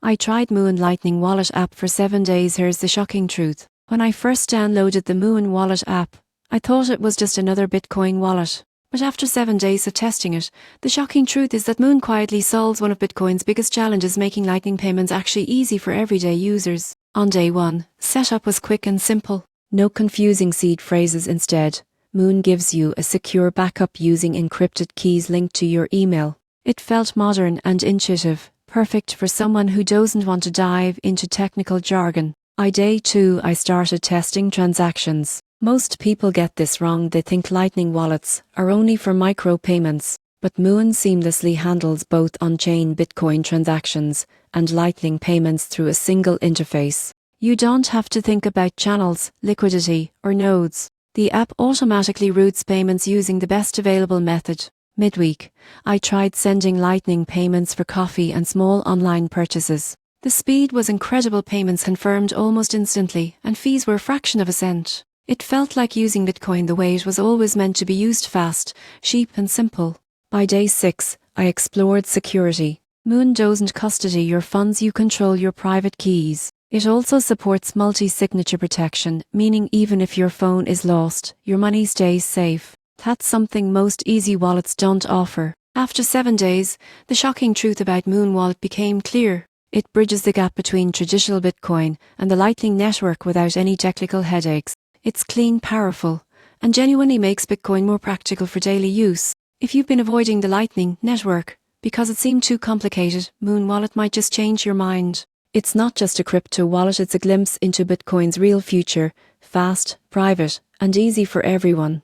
I tried Muun Lightning Wallet app for 7 days. Here's the shocking truth. When I first downloaded the Muun Wallet app, I thought it was just another Bitcoin wallet. But after 7 days of testing it, the shocking truth is that Muun quietly solves one of Bitcoin's biggest challenges, making Lightning payments actually easy for everyday users. On day 1, setup was quick and simple. No confusing seed phrases. Instead, Muun gives you a secure backup using encrypted keys linked to your email. It felt modern and intuitive, perfect for someone who doesn't want to dive into technical jargon. On day 2, I started testing transactions. Most people get this wrong. They think Lightning wallets are only for micropayments, but Muun seamlessly handles both on-chain Bitcoin transactions and Lightning payments through a single interface. You don't have to think about channels, liquidity, or nodes. The app automatically routes payments using the best available method. Midweek, I tried sending Lightning payments for coffee and small online purchases. The speed was incredible. Payments confirmed almost instantly, and fees were a fraction of a cent. It felt like using Bitcoin the way it was always meant to be used: fast, cheap and simple. By day 6, I explored security. Muun doesn't custody your funds, you control your private keys. It also supports multi-signature protection, meaning even if your phone is lost, your money stays safe. That's something most easy wallets don't offer. After 7 days, the shocking truth about Muun Wallet became clear. It bridges the gap between traditional Bitcoin and the Lightning network without any technical headaches. It's clean, powerful, and genuinely makes Bitcoin more practical for daily use. If you've been avoiding the Lightning network because it seemed too complicated, Muun Wallet might just change your mind. It's not just a crypto wallet, it's a glimpse into Bitcoin's real future: fast, private, and easy for everyone.